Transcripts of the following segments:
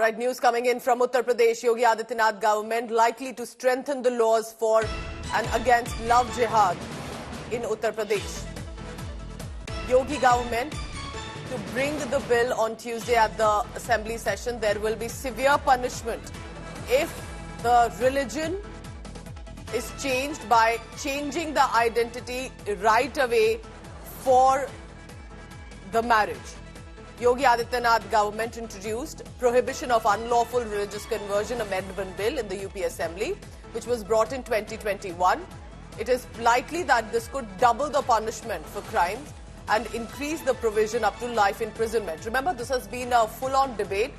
right, news coming in from Uttar Pradesh. Yogi Adityanath government likely to strengthen the laws for and against love jihad in Uttar Pradesh. Yogi government to bring the bill on Tuesday at the assembly session. There will be severe punishment if the religion is changed by changing the identity right away for the marriage. Yogi Adityanath government introduced Prohibition of Unlawful Religious Conversion Amendment Bill in the UP Assembly, which was brought in 2021. It is likely that this could double the punishment for crimes and increase the provision up to life imprisonment. Remember, this has been a full-on debate.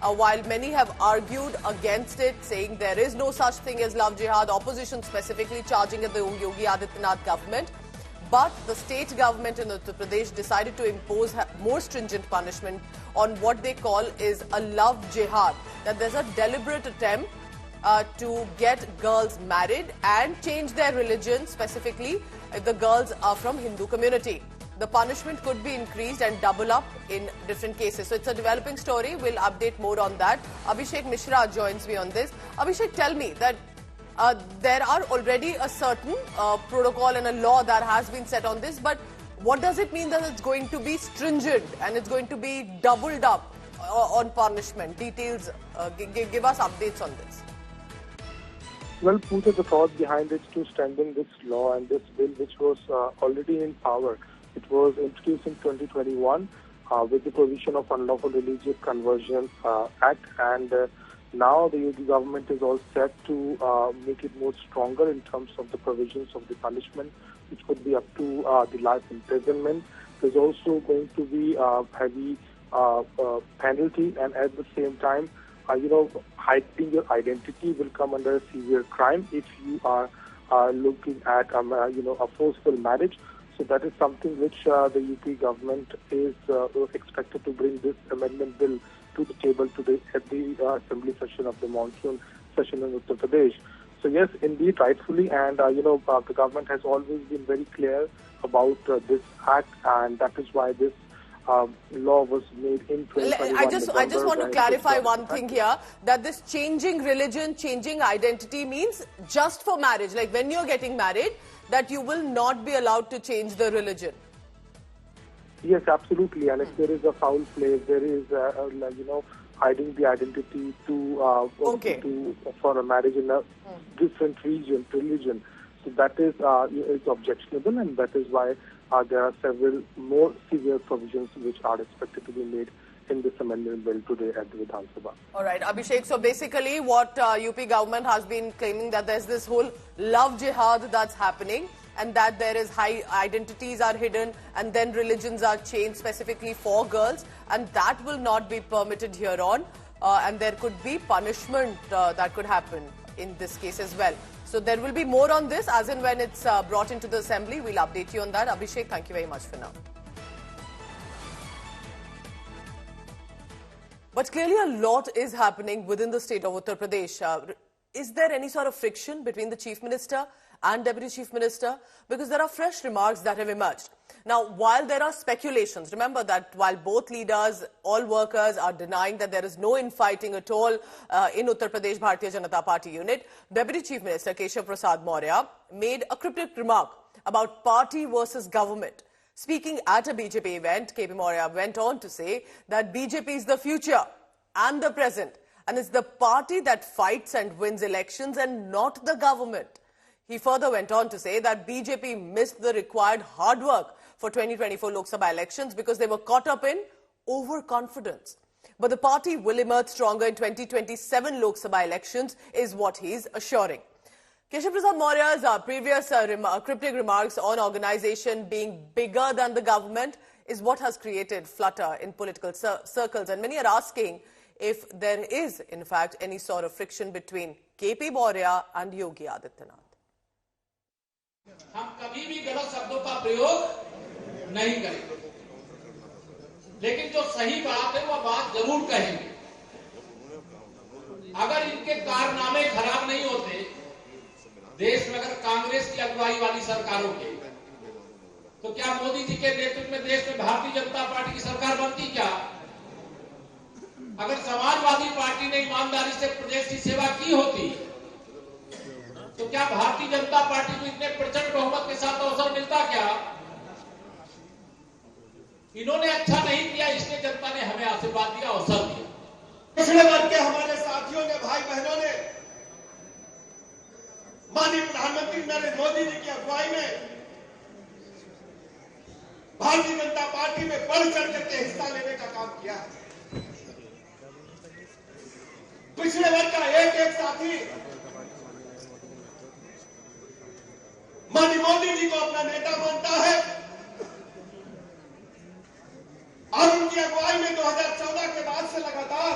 While many have argued against it, saying there is no such thing as love jihad, opposition specifically charging at the Yogi Adityanath government. But the state government in Uttar Pradesh decided to impose more stringent punishment on what they call is a love jihad. That there's a deliberate attempt to get girls married and change their religion, specifically if the girls are from Hindu community. The punishment could be increased and double up in different cases. So it's a developing story. We'll update more on that. Abhishek Mishra joins me on this. Abhishek, tell me that there are already a certain protocol and a law that has been set on this, but what does it mean that it's going to be stringent and it's going to be doubled up on punishment? Details, give us updates on this. Well, Pooja, the thought behind it to strengthen this law and this bill, which was already in power. It was introduced in 2021 with the Prohibition of Unlawful Religious Conversion Act, and now the Yogi government is all set to make it more stronger in terms of the provisions of the punishment, which could be up to the life imprisonment. There's also going to be heavy penalty, and at the same time, hiding your identity will come under a severe crime if you are looking at a forceful marriage. So that is something which the UP government is expected to bring this amendment bill to the table today at the assembly session of the monsoon session in Uttar Pradesh. So yes, indeed, rightfully, and the government has always been very clear about this act, and that is why this law was made in 2021. I just want to clarify one thing here, that this changing religion, changing identity means just for marriage. Like when you're getting married, that you will not be allowed to change the religion. Yes, absolutely. And if there is a foul play, if there is, hiding the identity for a marriage in a different religion. So that is objectionable, and that is why there are several more severe provisions which are expected to be made in this amendment bill today at the Vidhan Sabha. All right, Abhishek. So basically what UP government has been claiming, that there's this whole love jihad that's happening, and that there is high identities are hidden and then religions are changed specifically for girls, and that will not be permitted here on, and there could be punishment that could happen in this case as well. So there will be more on this as and when it's brought into the assembly. We'll update you on that. Abhishek, thank you very much for now. But clearly a lot is happening within the state of Uttar Pradesh. Is there any sort of friction between the Chief Minister and Deputy Chief Minister? Because there are fresh remarks that have emerged. Now, while there are speculations, remember that while both leaders, all workers are denying that there is no infighting at all in Uttar Pradesh Bharatiya Janata Party unit, Deputy Chief Minister Keshav Prasad Maurya made a cryptic remark about party versus government. Speaking at a BJP event, KP Maurya went on to say that BJP is the future and the present, and it's the party that fights and wins elections and not the government. He further went on to say that BJP missed the required hard work for 2024 Lok Sabha elections because they were caught up in overconfidence. But the party will emerge stronger in 2027 Lok Sabha elections, is what he's assuring. Keshav Prasad Maurya's previous cryptic remarks on organisation being bigger than the government is what has created flutter in political circles, and many are asking if there is, in fact, any sort of friction between KP Maurya and Yogi Adityanath. हम कभी भी गलत शब्दों का प्रयोग नहीं करेंगे, लेकिन जो सही बात है वो बात जरूर कहेंगे। अगर इनके कारनामे खराब नहीं होते देश में, अगर कांग्रेस की अगुवाई वाली सरकारों के, तो क्या मोदी जी के नेतृत्व में देश में भारतीय जनता पार्टी की सरकार बनती क्या? अगर समाजवादी पार्टी ने ईमानदारी से प्रदेश की सेवा की होती तो क्या भारतीय जनता पार्टी को इतने प्रचंड बहुमत के साथ अवसर मिलता क्या? इन्होंने अच्छा नहीं किया, इसलिए जनता ने हमें आशीर्वाद दिया, अवसर दिया। पिछड़े वर्ग के हमारे साथियों ने, भाई बहनों ने माननीय प्रधानमंत्री नरेंद्र मोदी जी की अगुवाई में भारतीय जनता पार्टी में बढ़ चढ़ करके हिस्सा लेने का काम किया है। पिछड़े वर्ग का एक एक साथी माननीय मोदी जी को अपना नेता मानता है और उनकी अगुवाई में 2014 के बाद से लगातार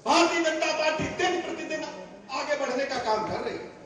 भारतीय जनता पार्टी दिन प्रतिदिन आगे बढ़ने का काम कर रही है।